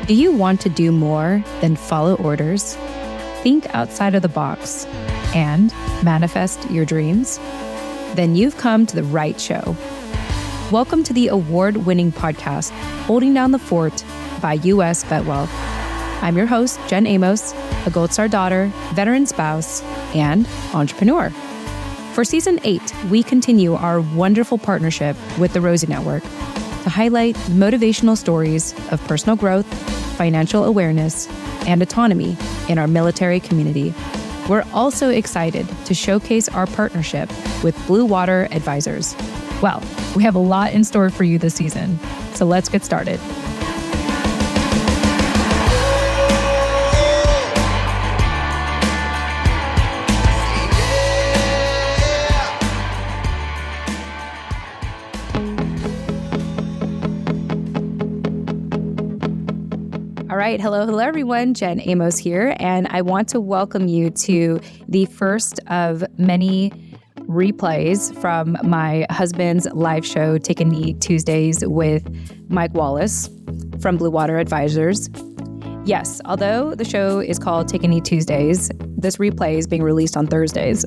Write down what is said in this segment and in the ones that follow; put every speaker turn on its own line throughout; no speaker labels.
Do you want to do more than follow orders? Think outside of the box and manifest your dreams? Then you've come to the right show. Welcome to the award-winning podcast, Holding Down the Fort by US VetWealth. I'm your host, Jen Amos, a Gold Star daughter, veteran spouse, and entrepreneur. For Season 8, we continue our wonderful partnership with the Rosie Network to highlight motivational stories of personal growth, financial awareness, and autonomy in our military community. We're also excited to showcase our partnership with Blue Water Advisors. Well, we have a lot in store for you this season, so let's get started. All right. Hello, everyone. Jen Amos here, and I want to welcome you to the first of many replays from my husband's live show, Take a Knee Tuesdays with Mike Wallace from Blue Water Advisors. Yes, although the show is called Take a Knee Tuesdays, this replay is being released on Thursdays.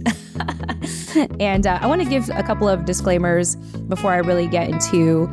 And I want to give a couple of disclaimers before I really get into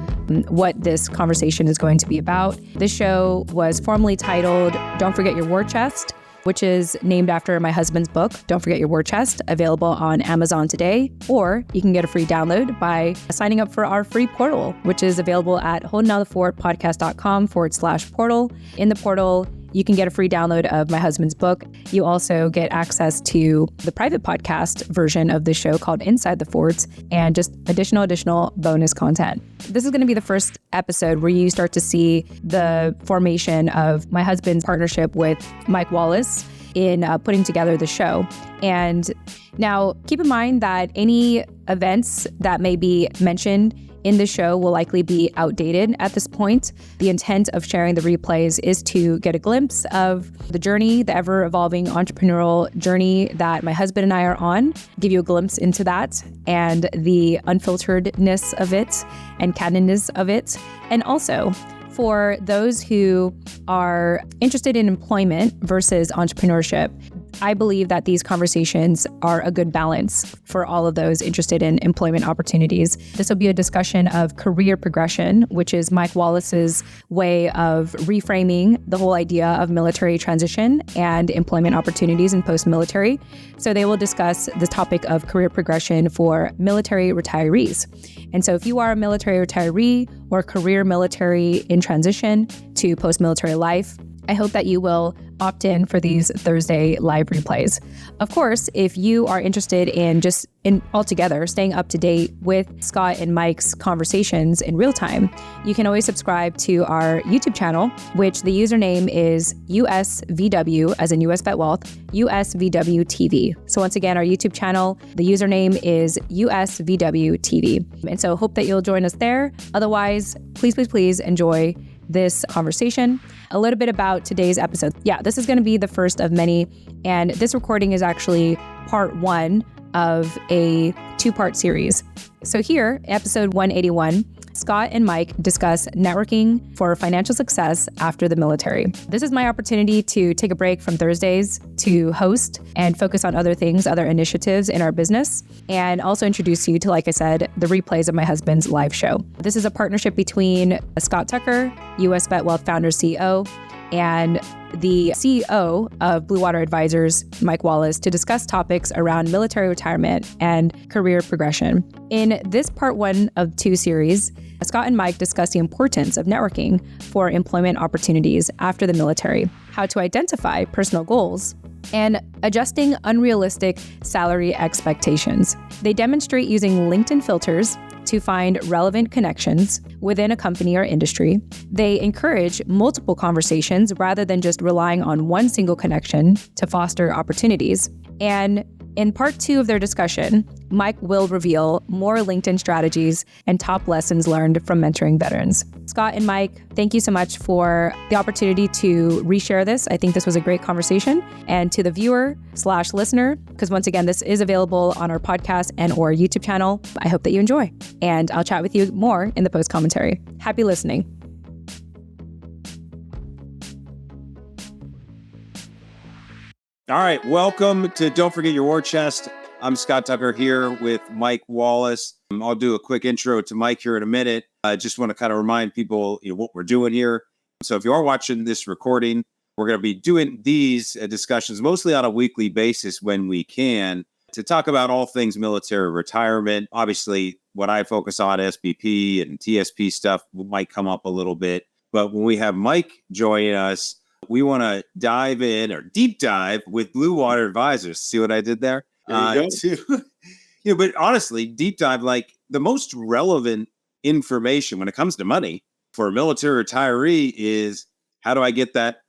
what this conversation is going to be about. This show was formerly titled Don't Forget Your War Chest, which is named after my husband's book, Don't Forget Your War Chest, available on Amazon today, or you can get a free download by signing up for our free portal, which is available at holdingdownthefortpodcast.com/portal. In the portal, you can get a free download of my husband's book. You also get access to the private podcast version of the show called Inside the Forts and just additional bonus content. This is going to be the first episode where you start to see the formation of my husband's partnership with Mike Wallace in putting together the show. And now keep in mind that any events that may be mentioned in the show will likely be outdated at this point. The intent of sharing the replays is to get a glimpse of the journey, the ever-evolving entrepreneurial journey that my husband and I are on, give you a glimpse into that and the unfilteredness of it and candidness of it. And also, for those who are interested in employment versus entrepreneurship, I believe that these conversations are a good balance for all of those interested in employment opportunities. This will be a discussion of career progression, which is Mike Wallace's way of reframing the whole idea of military transition and employment opportunities in post-military. So they will discuss the topic of career progression for military retirees. And so if you are a military retiree or career military in transition to post-military life, I hope that you will opt in for these Thursday live replays. Of course, if you are interested in altogether staying up to date with Scott and Mike's conversations in real time, you can always subscribe to our YouTube channel, which the username is USVW, as in US VetWealth, USVW TV. So once again, our YouTube channel, the username is USVW TV. And so hope that you'll join us there. Otherwise, please enjoy this conversation. A little bit about today's episode. Yeah, this is going to be the first of many, and this recording is actually part one of a two-part series. So here, episode 181, Scott and Mike discuss networking for financial success after the military. This is my opportunity to take a break from Thursdays to host and focus on other things, other initiatives in our business, and also introduce you to, like I said, the replays of my husband's live show. This is a partnership between Scott Tucker, US VetWealth founder CEO, and the CEO of Blue Water Advisors, Mike Wallace, to discuss topics around military retirement and career progression. In this part one of two series, Scott and Mike discuss the importance of networking for employment opportunities after the military, how to identify personal goals, and adjusting unrealistic salary expectations. They demonstrate using LinkedIn filters to find relevant connections within a company or industry. They encourage multiple conversations rather than just relying on one single connection to foster opportunities. And in part two of their discussion, Mike will reveal more LinkedIn strategies and top lessons learned from mentoring veterans. Scott and Mike, thank you so much for the opportunity to reshare this. I think this was a great conversation. And to the viewer/listener, because once again, this is available on our podcast and or YouTube channel, I hope that you enjoy. And I'll chat with you more in the post commentary. Happy listening.
All right, welcome to Don't Forget Your War Chest. I'm Scott Tucker here with Mike Wallace. I'll do a quick intro to Mike here in a minute. I just want to kind of remind people what we're doing here. So if you are watching this recording, we're going to be doing these discussions mostly on a weekly basis when we can to talk about all things military retirement. Obviously, what I focus on, SBP and TSP stuff, might come up a little bit. But when we have Mike join us, we want to dive in or deep dive with Blue Water Advisors. See what I did there? But honestly, deep dive, like the most relevant information when it comes to money for a military retiree is how do I get that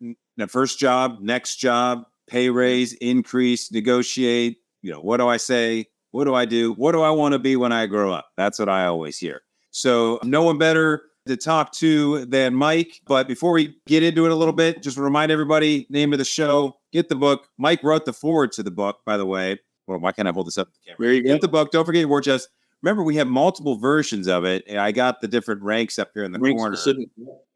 first job, next job, pay raise, increase, negotiate? What do I say? What do I do? What do I want to be when I grow up? That's what I always hear. So no one better to talk to than Mike. But before we get into it a little bit, just remind everybody, name of the show, get the book. Mike wrote the foreword to the book, by the way. Well, why can't I hold this up to the camera?
There you go.
Get the book. Don't forget your war chest. Remember, we have multiple versions of it. And I got the different ranks up here in the corner.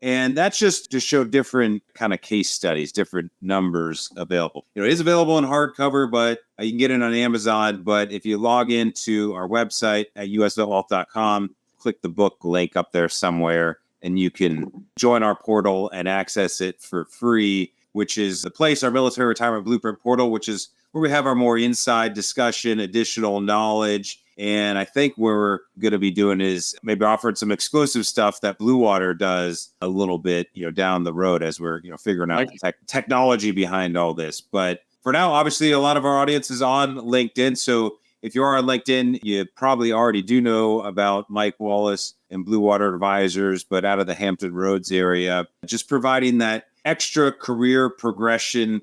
And that's just to show different kind of case studies, different numbers available. It is available in hardcover, but you can get it on Amazon. But if you log into our website at usvetwealth.com, click the book link up there somewhere, and you can join our portal and access it for free, which is the place, our military retirement blueprint portal, which is where we have our more inside discussion, additional knowledge. And I think what we're going to be doing is maybe offering some exclusive stuff that Blue Water does a little bit, down the road as we're, figuring out the technology behind all this. But for now, obviously, a lot of our audience is on LinkedIn. So if you are on LinkedIn, you probably already do know about Mike Wallace and Blue Water Advisors, but out of the Hampton Roads area, just providing that extra career progression,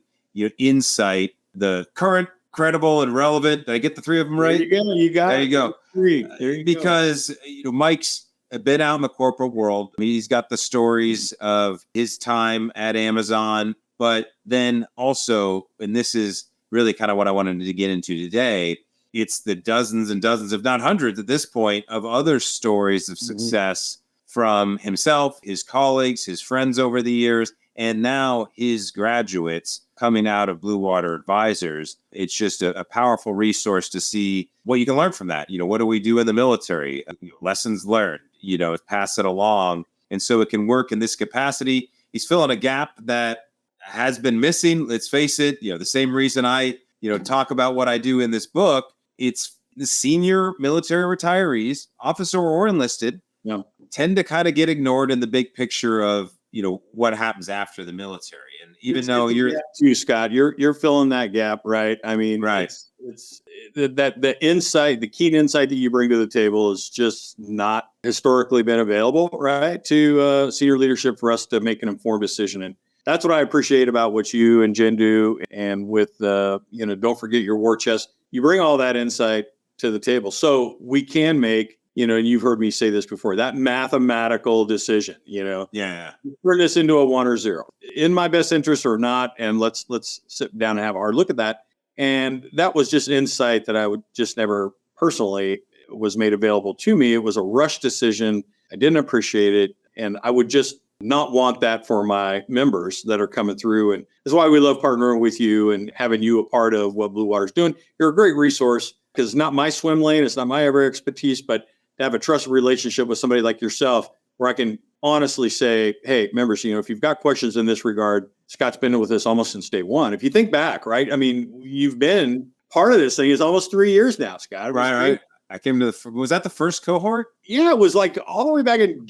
insight, the current, credible, and relevant. Did I get the three of them right?
There you go. You got
there you go.
Three. There you
because, Mike's been out in the corporate world. He's got the stories of his time at Amazon, but then also, and this is really kind of what I wanted to get into today, it's the dozens and dozens, if not hundreds at this point, of other stories of success from himself, his colleagues, his friends over the years, and now his graduates coming out of Blue Water Advisors. It's just a powerful resource to see what you can learn from that. What do we do in the military? Lessons learned, pass it along. And so it can work in this capacity. He's filling a gap that has been missing. Let's face it, the same reason I, talk about what I do in this book. It's the senior military retirees, officer or enlisted, tend to kind of get ignored in the big picture of, what happens after the military. And even though
you, Scott, you're filling that gap, right? I mean,
right.
It's that the insight, the keen insight that you bring to the table is just not historically been available, right? To senior leadership for us to make an informed decision. And that's what I appreciate about what you and Jen do. And with, Don't Forget Your War Chest, you bring all that insight to the table. So we can make, and you've heard me say this before, that mathematical decision, turn this into a 1 or 0 in my best interest or not. And let's sit down and have a hard look at that. And that was just insight that I would just never personally was made available to me. It was a rush decision. I didn't appreciate it. And I would just not want that for my members that are coming through. And that's why we love partnering with you and having you a part of what Blue Water's doing. You're a great resource because it's not my swim lane. It's not my area of expertise, but to have a trusted relationship with somebody like yourself where I can honestly say, hey, members, if you've got questions in this regard, Scott's been with us almost since day one. If you think back, right? I mean, you've been part of this thing. It's almost 3 years now, Scott.
Right. I came to was that the first cohort?
Yeah, it was like all the way back in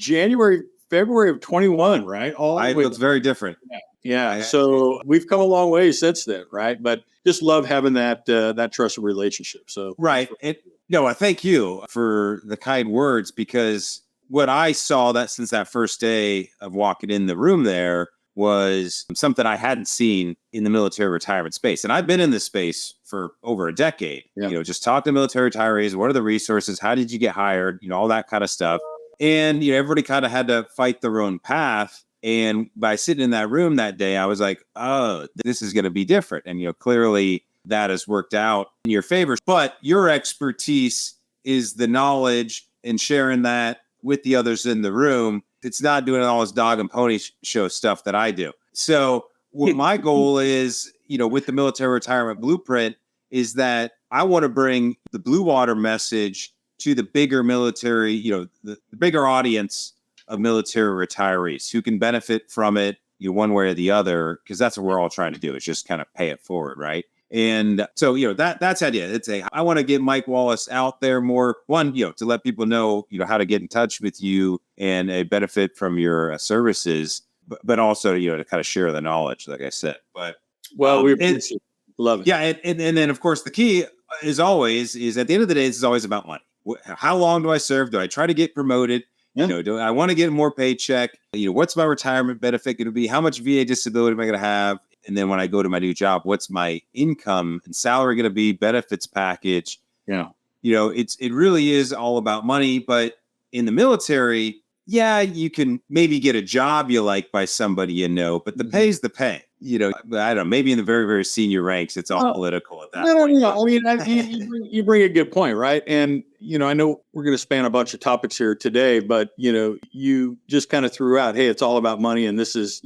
February of 21, right?
It looks very different.
Yeah. So we've come a long way since then, right? But just love having that trusted relationship. So
right. I thank you for the kind words, because what I saw that since that first day of walking in the room there was something I hadn't seen in the military retirement space. And I've been in this space for over a decade, just talk to military retirees. What are the resources? How did you get hired? All that kind of stuff. And everybody kind of had to fight their own path. And by sitting in that room that day, I was like, oh, this is going to be different. And, clearly that has worked out in your favor. But your expertise is the knowledge and sharing that with the others in the room. It's not doing all this dog and pony show stuff that I do. So what my goal is, with the military retirement blueprint is that I want to bring the Blue Water message to the bigger military, the bigger audience of military retirees who can benefit from it, one way or the other, because that's what we're all trying to do, is just kind of pay it forward, right? And so, that's the idea. I want to get Mike Wallace out there more, to let people know, how to get in touch with you and benefit from your services, but also, to kind of share the knowledge, like I said. But
we appreciate it. Love it.
Yeah. And then, of course, the key is at the end of the day, this is always about money. How long do I serve? Do I try to get promoted?
Yeah.
Do I want to get more paycheck? What's my retirement benefit going to be? How much VA disability am I going to have? And then when I go to my new job, what's my income and salary going to be? Benefits package?
Yeah.
It really is all about money. But in the military, you can maybe get a job you like by somebody but the pay's the pay. I don't know, maybe in the very, very senior ranks, it's all political at that point.
No. I mean, you bring a good point, right? And, I know we're going to span a bunch of topics here today, but, you just kind of threw out, hey, it's all about money. And this is,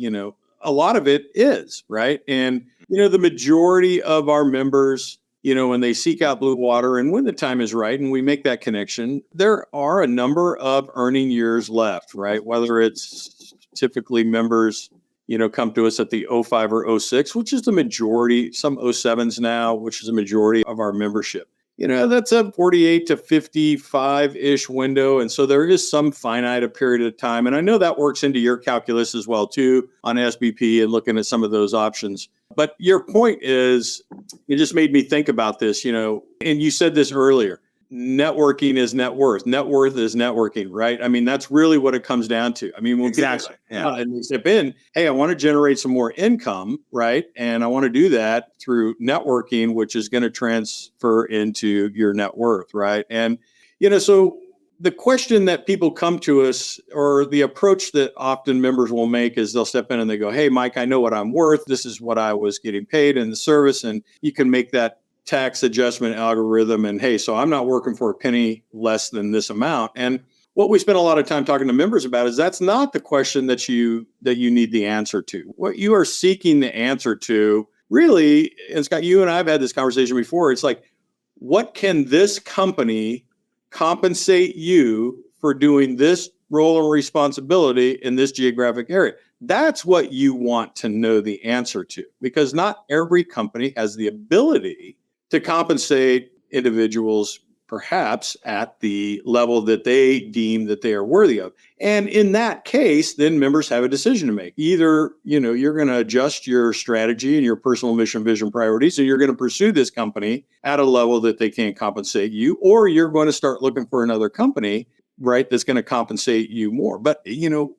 a lot of it is, right? And, the majority of our members, when they seek out Blue Water and when the time is right and we make that connection, there are a number of earning years left, right? Whether it's typically members, come to us at the 05 or 06, which is the majority, some 07s now, which is a majority of our membership. That's a 48 to 55-ish window. And so there is some finite period of time. And I know that works into your calculus as well, too, on SBP and looking at some of those options. But your point is, it just made me think about this, and you said this earlier. Networking is net worth. Net worth is networking, right? I mean, that's really what it comes down to. I mean, when
exactly.
And we step in, hey, I want to generate some more income, right? And I want to do that through networking, which is going to transfer into your net worth, right? And, so the question that people come to us, or the approach that often members will make, is they'll step in and they go, hey, Mike, I know what I'm worth. This is what I was getting paid in the service. And you can make that tax adjustment algorithm. And hey, so I'm not working for a penny less than this amount. And what we spend a lot of time talking to members about is that's not the question that you need the answer to. What you are seeking the answer to, really, and Scott, you and I have had this conversation before. It's like, what can this company compensate you for doing this role and responsibility in this geographic area? That's what you want to know the answer to, because not every company has the ability to compensate individuals perhaps at the level that they deem that they are worthy of. And in that case, then members have a decision to make. Either, you're going to adjust your strategy and your personal mission, vision, priorities, and you're going to pursue this company at a level that they can't compensate you, or you're going to start looking for another company, right, that's going to compensate you more. But,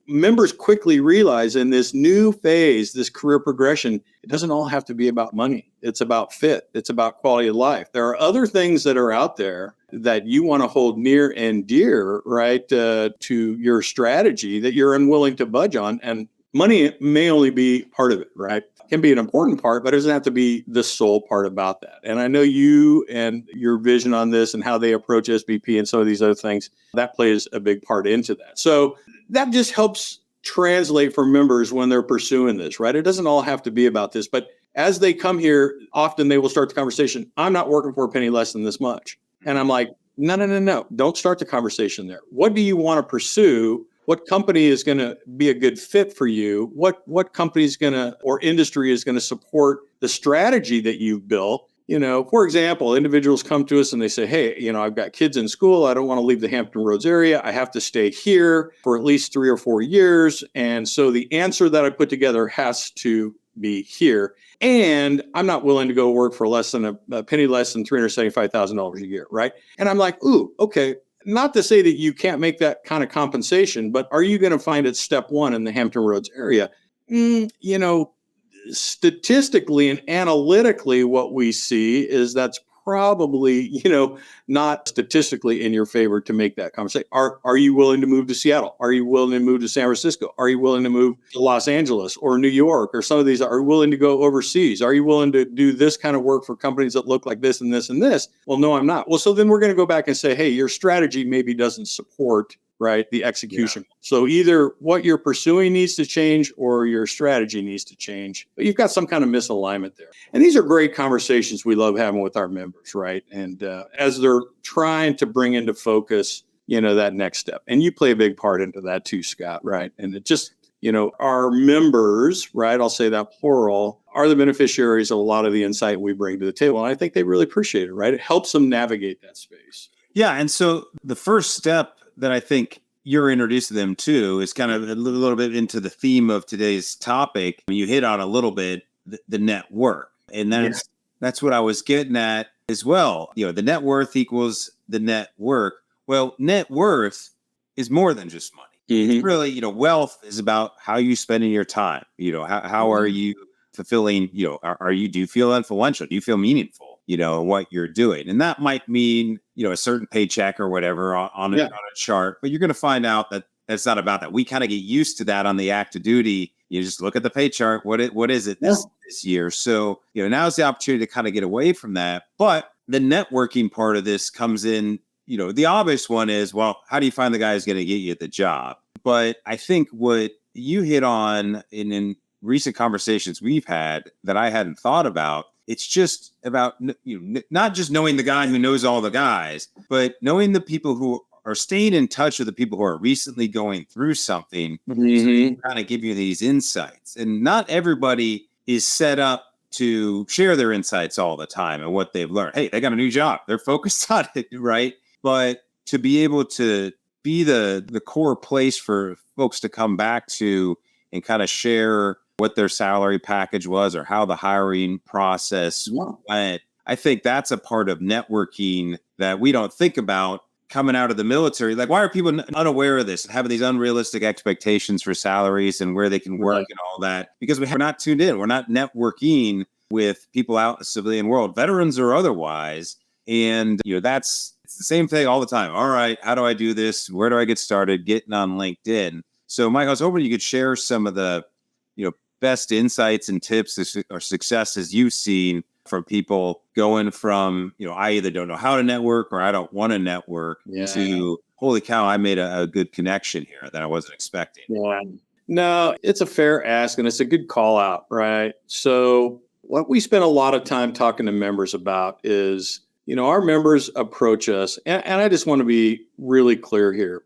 members quickly realize in this new phase, this career progression, it doesn't all have to be about money. It's about fit. It's about quality of life. There are other things that are out there that you want to hold near and dear, right, to your strategy that you're unwilling to budge on. And money may only be part of it, right? It can be an important part, but it doesn't have to be the sole part about that. And I know you and your vision on this and how they approach SBP and some of these other things, that plays a big part into that. So that just helps translate for members when they're pursuing this, right? It doesn't all have to be about this, but as they come here, often they will start the conversation, I'm not working for a penny less than this much. And I'm like, no, don't start the conversation there. What do you want to pursue? What company is going to be a good fit for you? What company is going to, or industry is going to support the strategy that you've built? For example, individuals come to us and they say, hey, I've got kids in school. I don't want to leave the Hampton Roads area. I have to stay here for at least 3 or 4 years. And so the answer that I put together has to be here. And I'm not willing to go work for less than a penny less than $375,000 a year, right? And I'm like, ooh, okay. Not to say that you can't make that kind of compensation, but are you going to find it step one in the Hampton Roads area? Statistically and analytically, what we see is that's probably, not statistically in your favor to make that conversation. Are you willing to move to Seattle? Are you willing to move to San Francisco? Are you willing to move to Los Angeles or New York or some of these? Are you willing to go overseas? Are you willing to do this kind of work for companies that look like this and this and this? Well, no, I'm not. Well, so then we're going to go back and say, hey, your strategy maybe doesn't support right? The execution. Yeah. So either what you're pursuing needs to change or your strategy needs to change, but you've got some kind of misalignment there. And these are great conversations we love having with our members, right? And as they're trying to bring into focus, that next step. And you play a big part into that too, Scott, right? And it just, our members, right? I'll say that plural, are the beneficiaries of a lot of the insight we bring to the table. And I think they really appreciate it, right? It helps them navigate that space.
Yeah. And so the first step that I think you're introducing them to is kind of a little bit into the theme of today's topic. You hit on a little bit the net worth. And that's what I was getting at as well. The net worth equals the net work. Well, net worth is more than just money. Mm-hmm. It's really, wealth is about how you spending your time. How are you fulfilling, do you feel influential? Do you feel meaningful? What you're doing. And that might mean, a certain paycheck or whatever on a chart, but you're going to find out that that's not about that. We kind of get used to that on the active duty. You just look at the pay chart. What is it this year? So, now's the opportunity to kind of get away from that. But the networking part of this comes in, the obvious one is, well, how do you find the guy who's going to get you the job? But I think what you hit on in recent conversations we've had that I hadn't thought about, it's just about, not just knowing the guy who knows all the guys, but knowing the people who are staying in touch with the people who are recently going through something, to kind of give you these insights. And not everybody is set up to share their insights all the time and what they've learned. Hey, they got a new job. They're focused on it, right? But to be able to be the core place for folks to come back to and kind of share what their salary package was or how the hiring process went. I think that's a part of networking that we don't think about coming out of the military. Like, why are people unaware of this and having these unrealistic expectations for salaries and where they can work and all that? Because we're not tuned in. We're not networking with people out in the civilian world, veterans or otherwise. And, it's the same thing all the time. All right, how do I do this? Where do I get started? Getting on LinkedIn. So, Mike, I was hoping you could share some of the, best insights and tips or successes you've seen from people going from, I either don't know how to network or I don't want to network to, holy cow, I made a good connection here that I wasn't expecting.
Yeah. No, it's a fair ask and it's a good call out, right? So what we spend a lot of time talking to members about is, our members approach us, and I just want to be really clear here.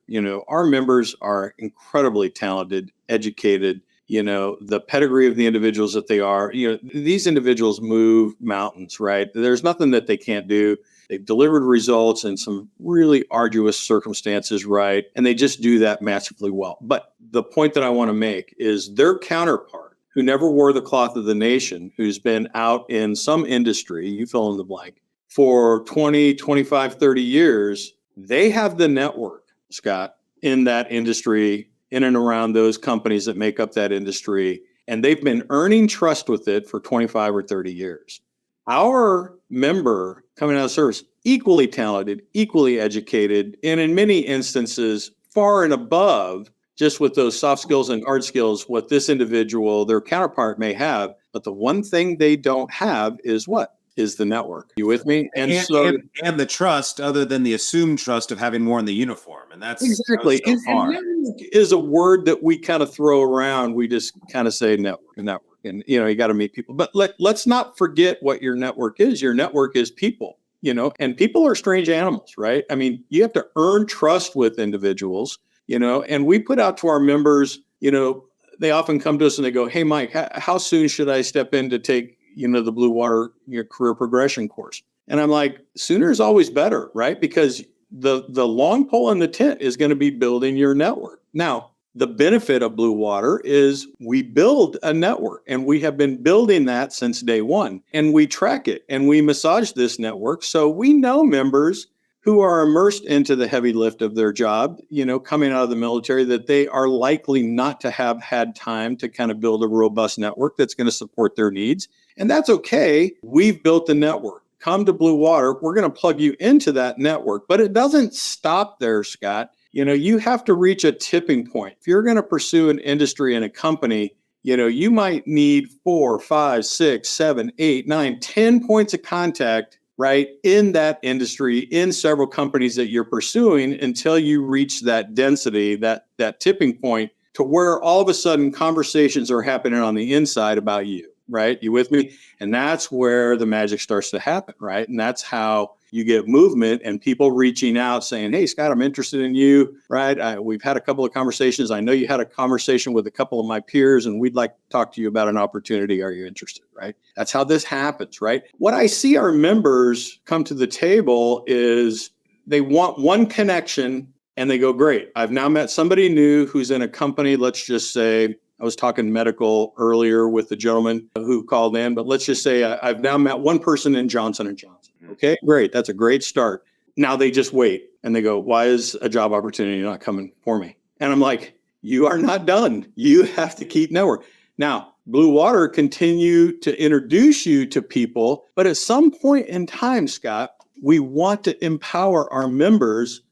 Our members are incredibly talented, educated. The pedigree of the individuals that they are, these individuals move mountains, right? There's nothing that they can't do. They've delivered results in some really arduous circumstances, right? And they just do that massively well. But the point that I want to make is their counterpart, who never wore the cloth of the nation, who's been out in some industry, you fill in the blank, for 20, 25, 30 years, they have the network, Scott, in that industry, in and around those companies that make up that industry. And they've been earning trust with it for 25 or 30 years. Our member coming out of service, equally talented, equally educated, and in many instances, far and above just with those soft skills and hard skills, what this individual, their counterpart may have. But the one thing they don't have is what? Is the network. You with me?
And the trust, other than the assumed trust of having worn the uniform. And that's
exactly. And network is a word that we kind of throw around. We just kind of say network. And, you got to meet people. But let's not forget what your network is. Your network is people, and people are strange animals, right? I mean, you have to earn trust with individuals, and we put out to our members, they often come to us and they go, hey, Mike, how soon should I step in to take the Blue Water career progression course? And I'm like, sooner is always better, right? Because the long pole in the tent is going to be building your network. Now, the benefit of Blue Water is we build a network, and we have been building that since day one, and we track it and we massage this network. So we know members who are immersed into the heavy lift of their job, coming out of the military, that they are likely not to have had time to kind of build a robust network that's going to support their needs. And that's okay. We've built the network. Come to Blue Water. We're going to plug you into that network. But it doesn't stop there, Scott. You have to reach a tipping point. If you're going to pursue an industry and a company, you might need 4, 5, 6, 7, 8, 9, 10 points of contact, right, in that industry, in several companies that you're pursuing until you reach that density, that tipping point to where all of a sudden conversations are happening on the inside about you, right? You with me? And that's where the magic starts to happen, right? And that's how you get movement and people reaching out saying, hey, Scott, I'm interested in you, right? We've had a couple of conversations. I know you had a conversation with a couple of my peers and we'd like to talk to you about an opportunity. Are you interested, right? That's how this happens, right? What I see our members come to the table is they want one connection and they go, great, I've now met somebody new who's in a company. Let's just say, I was talking medical earlier with the gentleman who called in, but let's just say I've now met one person in Johnson & Johnson. Okay, great. That's a great start. Now they just wait and they go, why is a job opportunity not coming for me? And I'm like, you are not done. You have to keep networking. Now, Blue Water continue to introduce you to people, but at some point in time, Scott, we want to empower our members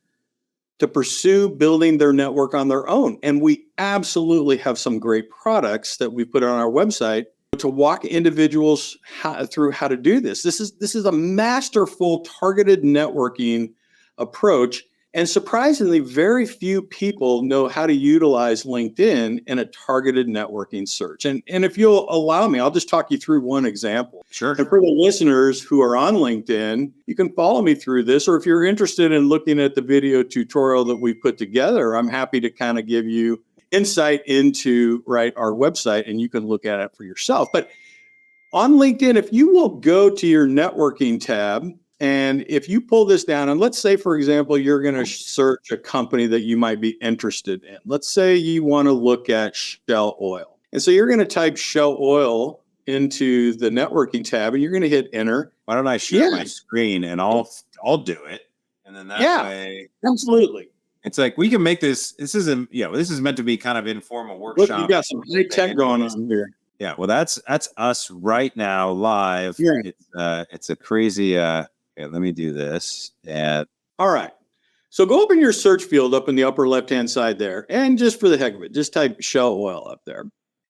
to pursue building their network on their own. And we absolutely have some great products that we put on our website to walk individuals through how to do this. This is a masterful targeted networking approach. And surprisingly, very few people know how to utilize LinkedIn in a targeted networking search. And if you'll allow me, I'll just talk you through one example.
Sure.
And for the listeners who are on LinkedIn, you can follow me through this. Or if you're interested in looking at the video tutorial that we put together, I'm happy to kind of give you insight into our website and you can look at it for yourself. But on LinkedIn, if you will go to your networking tab, and if you pull this down, and let's say, for example, you're going to search a company that you might be interested in. Let's say you want to look at Shell Oil. And so you're going to type Shell Oil into the networking tab and you're going to hit enter.
Why don't I share my screen and I'll do it. And then that way.
Absolutely.
It's like we can make this. This is meant to be kind of informal workshop.
Look, you got some high tech going on here.
Yeah, well, that's us right now live. Yeah. It's a crazy. Let me do this.
All right. So go up in your search field up in the upper left-hand side there, and just for the heck of it, just type Shell Oil up there.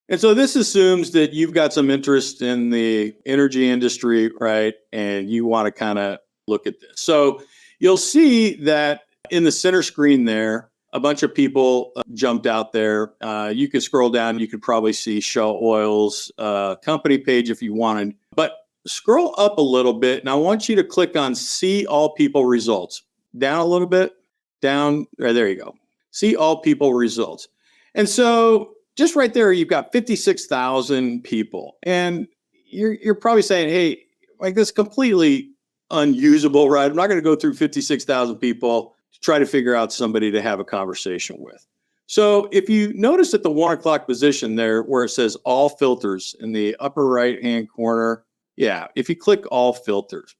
And so this assumes that you've got some interest in the energy industry, right? And you want to kind of look at this. So you'll see that in the center screen there, a bunch of people jumped out there. You could scroll down. You could probably see Shell Oil's company page if you wanted. But scroll up a little bit, and I want you to click on See All People Results. Down a little bit. Down. Right, there you go. See All People Results. And so just right there, you've got 56,000 people. And you're probably saying, hey, like this is completely unusable, right? I'm not going to go through 56,000 people to try to figure out somebody to have a conversation with. So if you notice at the 1 o'clock position there where it says all filters in the upper right-hand corner, if you click all filters.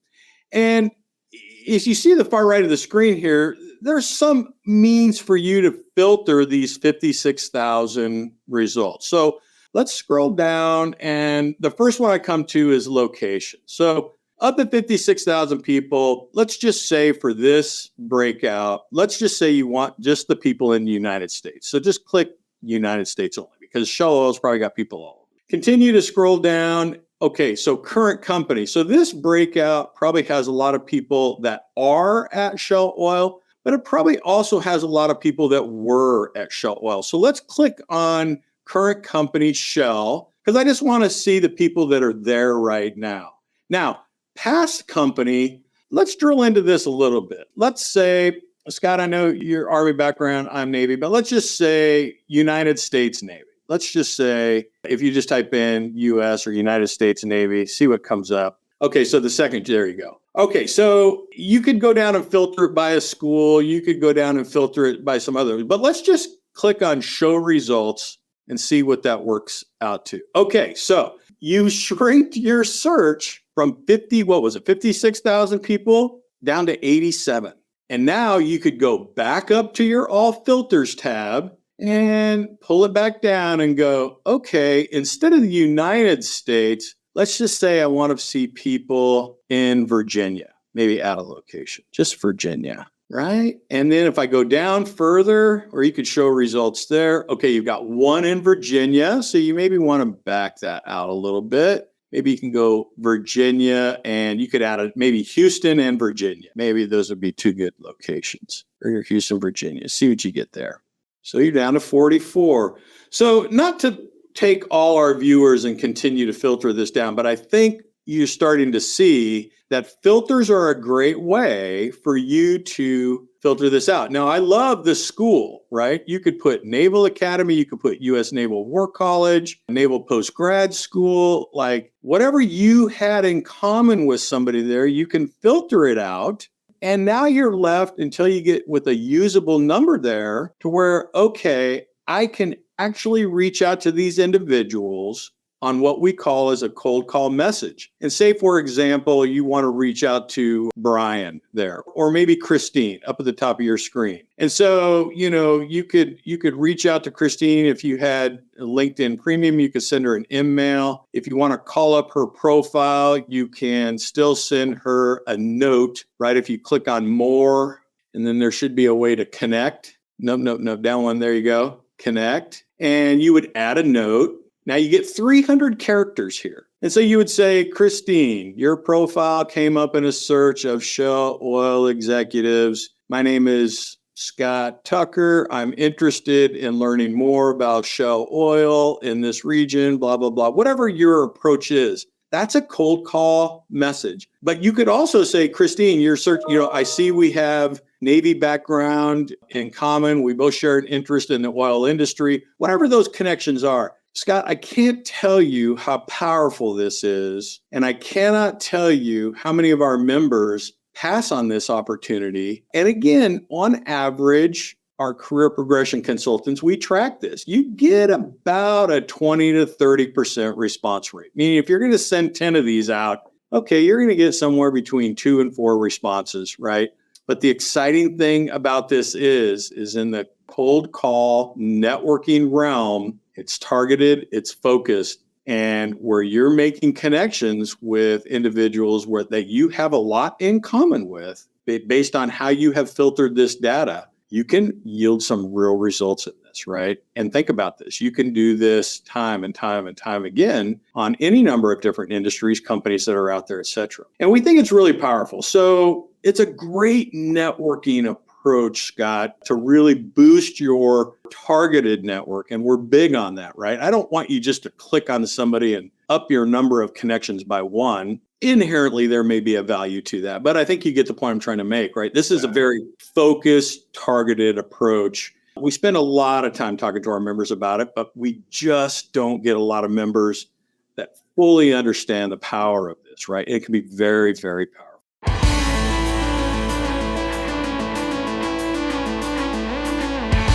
And if you see the far right of the screen here, there's some means for you to filter these 56,000 results. So let's scroll down, and the first one I come to is location. So up at 56,000 people, let's just say for this breakout, let's just say you want just the people in the United States. So just click United States only, because Shell Oil's probably got people all over. Continue to scroll down. Okay, so current company. So this breakout probably has a lot of people that are at Shell Oil, but it probably also has a lot of people that were at Shell Oil. So let's click on current company Shell, because I just want to see the people that are there right now. Now, past company, let's drill into this a little bit. Let's say, Scott, I know your Army background, I'm Navy, but let's just say United States Navy. Let's just say, if you just type in US or United States Navy, see what comes up. Okay, so the second, there you go. Okay, so you could go down and filter it by a school. You could go down and filter it by some other, but let's just click on show results and see what that works out to. Okay, so you shrinked your search from 56,000 people down to 87. And now you could go back up to your all filters tab and pull it back down and go, okay, instead of the United States, let's just say I want to see people in Virginia, maybe out of location, just Virginia, right? And then if I go down further, or you could show results there, okay, you've got one in Virginia, so you maybe want to back that out a little bit. Maybe you can go Virginia, and you could add maybe Houston and Virginia. Maybe those would be two good locations. Or your Houston, Virginia. See what you get there. So you're down to 44. So not to take all our viewers and continue to filter this down, but I think you're starting to see that filters are a great way for you to filter this out. Now, I love the school, right? You could put Naval Academy, you could put US Naval War College, Naval Postgrad School, like whatever you had in common with somebody there, you can filter it out. And now you're left until you get with a usable number there to where, okay, I can actually reach out to these individuals on what we call as a cold call message. And say, for example, you want to reach out to Brian there, or maybe Christine up at the top of your screen. And so, you could reach out to Christine. If you had a LinkedIn Premium, you could send her an email. If you want to call up her profile, you can still send her a note, right? If you click on more, and then there should be a way to connect. Nope, down one, there you go, connect. And you would add a note. Now you get 300 characters here. And so you would say, Christine, your profile came up in a search of Shell Oil executives. My name is Scott Tucker. I'm interested in learning more about Shell Oil in this region, blah, blah, blah. Whatever your approach is, that's a cold call message. But you could also say, Christine, your search, I see we have Navy background in common. We both share an interest in the oil industry, whatever those connections are. Scott, I can't tell you how powerful this is, and I cannot tell you how many of our members pass on this opportunity. And again, on average, our career progression consultants, we track this. You get about a 20 to 30% response rate. Meaning if you're going to send 10 of these out, okay, you're going to get somewhere between 2 and 4 responses, right? But the exciting thing about this is in the cold call networking realm, it's targeted, it's focused, and where you're making connections with individuals that you have a lot in common with, based on how you have filtered this data, you can yield some real results in this, right? And think about this. You can do this time and time and time again on any number of different industries, companies that are out there, et cetera. And we think it's really powerful. So it's a great networking approach, Scott, to really boost your targeted network. And we're big on that, right? I don't want you just to click on somebody and up your number of connections by 1. Inherently, there may be a value to that, but I think you get the point I'm trying to make, right? This is a very focused, targeted approach. We spend a lot of time talking to our members about it, but we just don't get a lot of members that fully understand the power of this, right? It can be very, very powerful.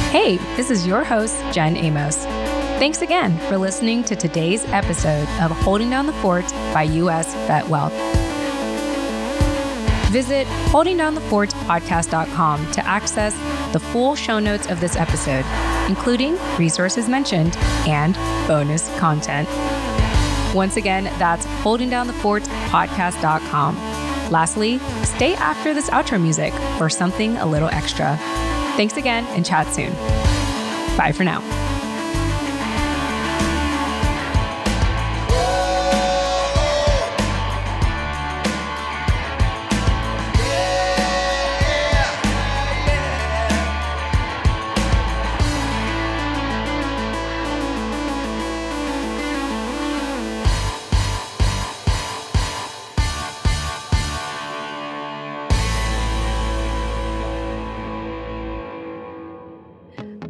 Hey, this is your host, Jen Amos. Thanks again for listening to today's episode of Holding Down the Fort by US VetWealth. Visit holdingdownthefortpodcast.com to access the full show notes of this episode, including resources mentioned and bonus content. Once again, that's holdingdownthefortpodcast.com. Lastly, stay after this outro music for something a little extra. Thanks again and chat soon. Bye for now.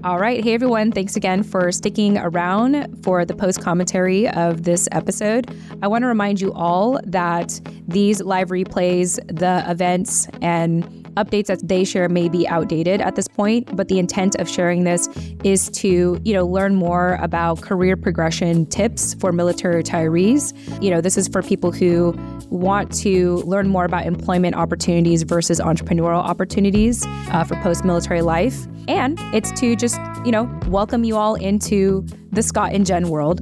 All right. Hey, everyone. Thanks again for sticking around for the post commentary of this episode. I want to remind you all that these live replays, the events, and updates that they share may be outdated at this point, but the intent of sharing this is to, learn more about career progression tips for military retirees. This is for people who want to learn more about employment opportunities versus entrepreneurial opportunities for post-military life. And it's to just, welcome you all into the Scott and Jen world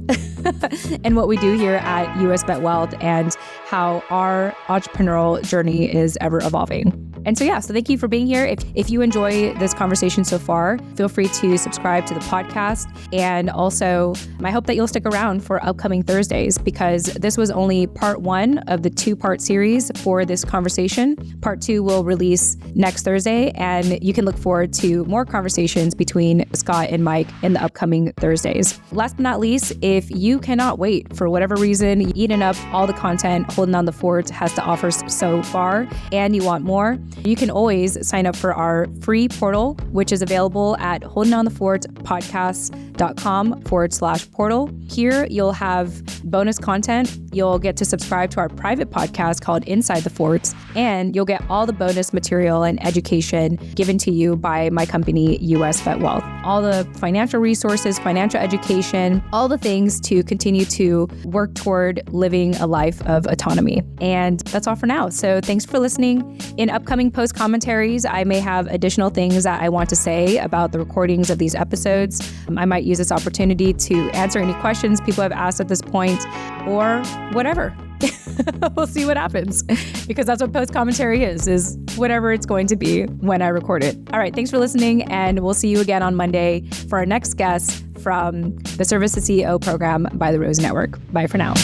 and what we do here at US VetWealth and how our entrepreneurial journey is ever evolving. And so thank you for being here. If you enjoy this conversation so far, feel free to subscribe to the podcast. And also, I hope that you'll stick around for upcoming Thursdays, because this was only part 1 of the 2-part series for this conversation. Part 2 will release next Thursday, and you can look forward to more conversations between Scott and Mike in the upcoming Thursdays. Last but not least, if you cannot wait for whatever reason, eating up all the content Holding on the Fort has to offer so far, and you want more, you can always sign up for our free portal, which is available at holdingonthefortpodcast.com/portal. Here, you'll have bonus content. You'll get to subscribe to our private podcast called Inside the Forts, and you'll get all the bonus material and education given to you by my company, US VetWealth. All the financial resources, financial education, all the things to continue to work toward living a life of autonomy. And that's all for now. So thanks for listening. In upcoming post commentaries, I may have additional things that I want to say about the recordings of these episodes. I might use this opportunity to answer any questions people have asked at this point, or whatever. We'll see what happens, because that's what post commentary is whatever it's going to be when I record it. All right, thanks for listening, and we'll see you again on Monday for our next guest from the Service to CEO program by the Rose Network. Bye for now.